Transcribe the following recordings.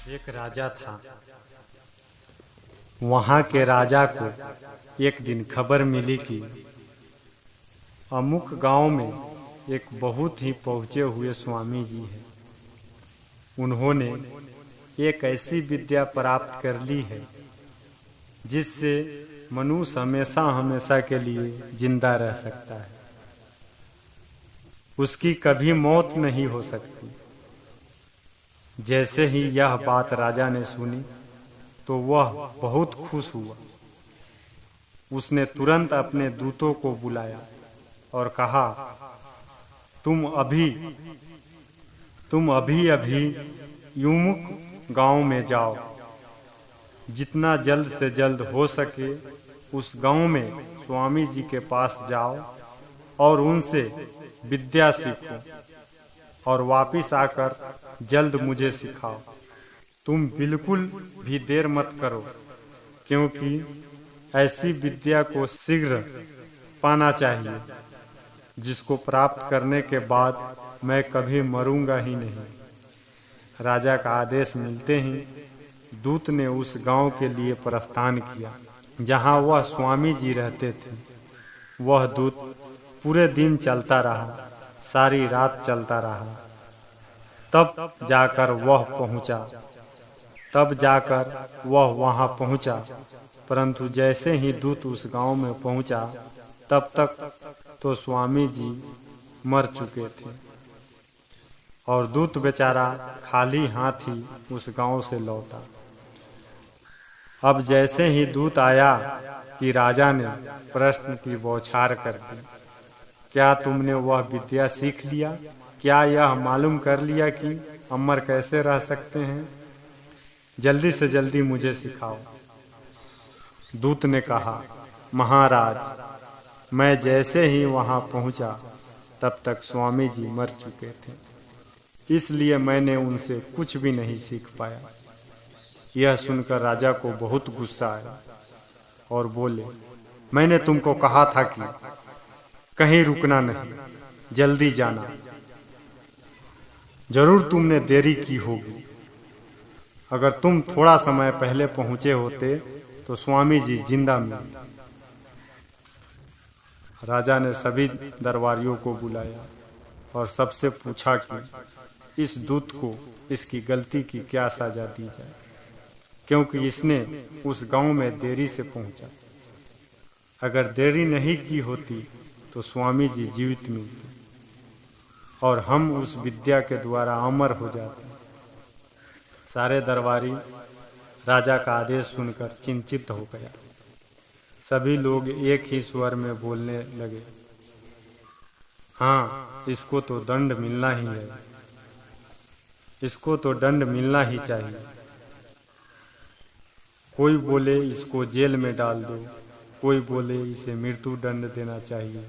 एक राजा था। वहाँ के राजा को एक दिन खबर मिली कि अमुक गांव में एक बहुत ही पहुँचे हुए स्वामी जी हैं। उन्होंने एक ऐसी विद्या प्राप्त कर ली है जिससे मनुष्य हमेशा हमेशा के लिए जिंदा रह सकता है। उसकी कभी मौत नहीं हो सकती। जैसे ही यह बात राजा ने सुनी तो वह बहुत खुश हुआ। उसने तुरंत अपने दूतों को बुलाया और कहा, तुम अभी युमुक गांव में जाओ। जितना जल्द से जल्द हो सके उस गांव में स्वामी जी के पास जाओ और उनसे विद्या सीखो और वापिस आकर जल्द मुझे सिखाओ। तुम बिल्कुल भी देर मत करो, क्योंकि ऐसी विद्या को शीघ्र पाना चाहिए जिसको प्राप्त करने के बाद मैं कभी मरूंगा ही नहीं। राजा का आदेश मिलते ही दूत ने उस गांव के लिए प्रस्थान किया जहां वह स्वामी जी रहते थे। वह दूत पूरे दिन चलता रहा, सारी रात चलता रहा, तब जाकर वह वहां पहुंचा। परंतु जैसे ही दूत उस गांव में पहुंचा तब तक तो स्वामी जी मर चुके थे और दूत बेचारा खाली हाथ ही उस गांव से लौटा। अब जैसे ही दूत आया कि राजा ने प्रश्न की बौछार कर दी, क्या तुमने वह विद्या सीख लिया? क्या यह मालूम कर लिया कि अमर कैसे रह सकते हैं? जल्दी से जल्दी मुझे सिखाओ। दूत ने कहा, महाराज, मैं जैसे ही वहां पहुंचा तब तक स्वामी जी मर चुके थे, इसलिए मैंने उनसे कुछ भी नहीं सीख पाया। यह सुनकर राजा को बहुत गुस्सा आया और बोले, मैंने तुमको कहा था कि कहीं रुकना नहीं, जल्दी जाना। जरूर तुमने देरी की होगी। अगर तुम थोड़ा समय पहले पहुंचे होते तो स्वामी जी जिंदा मिलते। राजा ने सभी दरबारियों को बुलाया और सबसे पूछा कि इस दूत को इसकी गलती की क्या सजा दी जाए, क्योंकि इसने उस गांव में देरी से पहुंचा। अगर देरी नहीं की होती तो स्वामी जी जीवित मिलते और हम उस विद्या के द्वारा अमर हो जाते। सारे दरबारी राजा का आदेश सुनकर चिंतित हो गया। सभी लोग एक ही स्वर में बोलने लगे, हाँ, इसको तो दंड मिलना ही है, इसको तो दंड मिलना ही चाहिए। कोई बोले इसको जेल में डाल दो, कोई बोले इसे मृत्यु दंड देना चाहिए,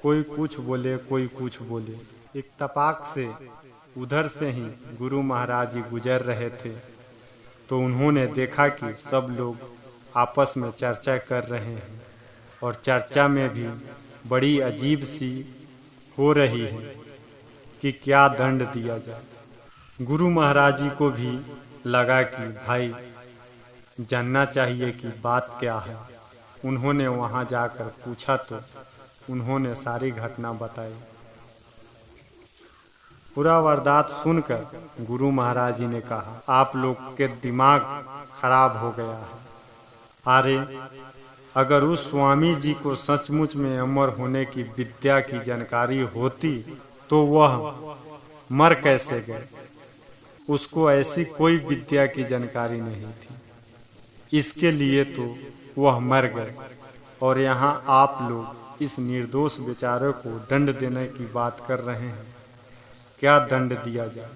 कोई कुछ बोले, कोई कुछ बोले। इत्तेफाक से उधर से ही गुरु महाराज जी गुजर रहे थे तो उन्होंने देखा कि सब लोग आपस में चर्चा कर रहे हैं और चर्चा में भी बड़ी अजीब सी हो रही है कि क्या दंड दिया जाए। गुरु महाराज जी को भी लगा कि भाई जानना चाहिए कि बात क्या है। उन्होंने वहां जाकर पूछा तो उन्होंने सारी घटना बताई। पूरा वारदात सुनकर गुरु महाराज जी ने कहा, आप लोग के दिमाग खराब हो गया है। अरे, अगर उस स्वामी जी को सचमुच में अमर होने की विद्या की जानकारी होती तो वह मर कैसे गए? उसको ऐसी कोई विद्या की जानकारी नहीं थी, इसके लिए तो वह मर गए। और यहाँ आप लोग इस निर्दोष बेचारे को दंड देने की बात कर रहे हैं। क्या दंड दिया जाए?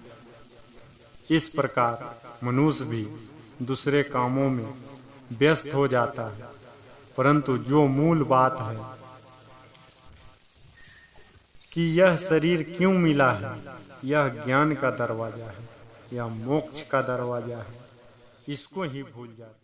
इस प्रकार मनुष्य भी दूसरे कामों में व्यस्त हो जाता है, परंतु जो मूल बात है कि यह शरीर क्यों मिला है, यह ज्ञान का दरवाजा है, यह मोक्ष का दरवाजा है, इसको ही भूल जाता है।